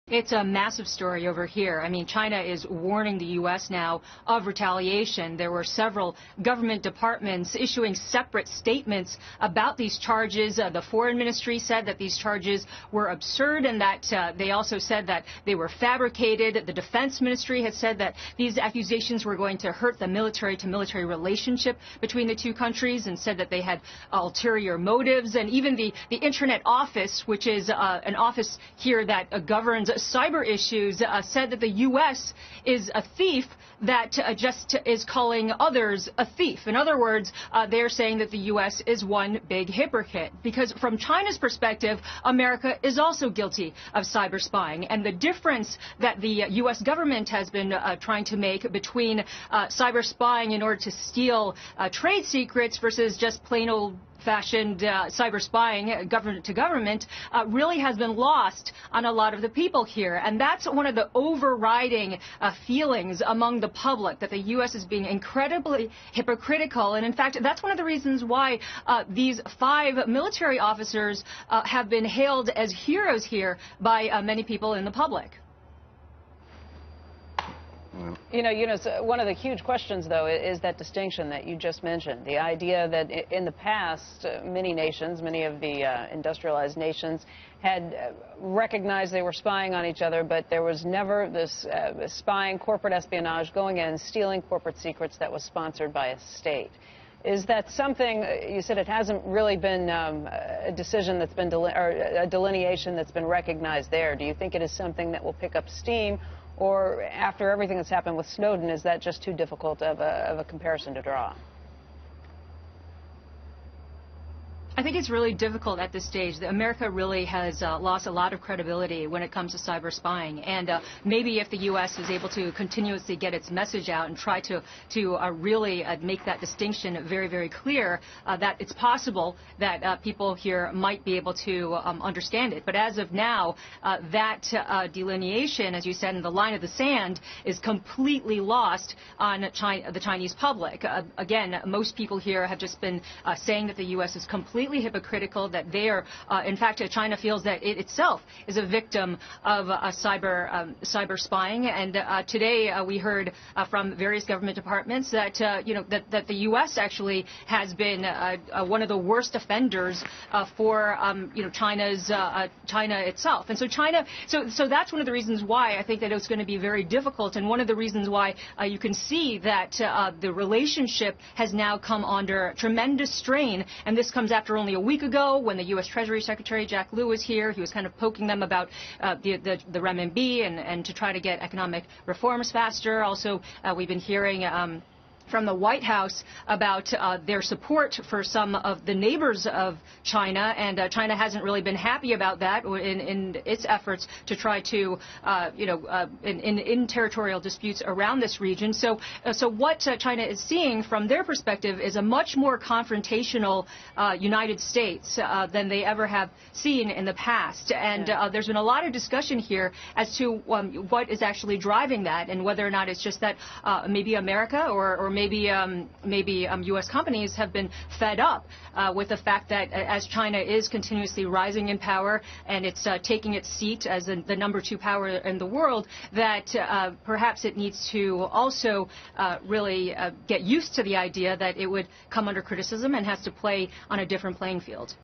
It's a massive story over here. I mean, China is warning the U.S. now of retaliation. There were several government departments issuing separate statements about these charges. The Foreign Ministry said that these charges were absurd and that they also said that they were fabricated. The Defense Ministry had said that these accusations were going to hurt the military-to-military relationship between the two countries and said that they had ulterior motives. And even the Internet Office, which is an office here that governs cyber issues, said that the U.S. is a thief that just is calling others a thief. In other words, they're saying that the U.S. is one big hypocrite because from China's perspective, America is also guilty of cyber spying. And the difference that the U.S. government has been trying to make between cyber spying in order to steal trade secrets versus just plain old fashioned cyber spying, government to government, really has been lost on a lot of the people here. And that's one of the overriding feelings among the public, that the U.S. is being incredibly hypocritical. And in fact, that's one of the reasons why these 5 military officers have been hailed as heroes here by many people in the public. You know, Eunice, one of the huge questions, though, is that distinction that you just mentioned. The idea that in the past, many nations, many of the industrialized nations, had recognized they were spying on each other, but there was never this spying, corporate espionage, going in, stealing corporate secrets that was sponsored by a state. Is that something, you said it hasn't really been a decision that's been, or a delineation that's been recognized there. Do you think it is something that will pick up steam? Or after everything that's happened with Snowden, is that just too difficult of a comparison to draw? I think it's really difficult at this stage. America really has lost a lot of credibility when it comes to cyber spying. And maybe if the U.S. is able to continuously get its message out and try to really make that distinction very, very clear, that it's possible that people here might be able to understand it. But as of now, that delineation, as you said, in the line of the sand is completely lost on the Chinese public. Again, most people here have just been saying that the U.S. is completely hypocritical, that they are, in fact, China feels that it itself is a victim of cyber spying. And today we heard from various government departments that that the U.S. actually has been one of the worst offenders for China itself. And so so that's one of the reasons why I think that it's going to be very difficult, and one of the reasons why you can see that the relationship has now come under tremendous strain. And this comes after only a week ago when the U.S. Treasury Secretary Jack Lew was here. He was kind of poking them about the renminbi and to try to get economic reforms faster. Also, we've been hearing from the White House about their support for some of the neighbors of China, and China hasn't really been happy about that in its efforts to try to, in territorial disputes around this region. So what China is seeing from their perspective is a much more confrontational United States than they ever have seen in the past. And there's been a lot of discussion here as to what is actually driving that, and whether or not it's just that maybe America or maybe U.S. companies have been fed up with the fact that as China is continuously rising in power and it's taking its seat as the #2 power in the world, that perhaps it needs to also really get used to the idea that it would come under criticism and has to play on a different playing field.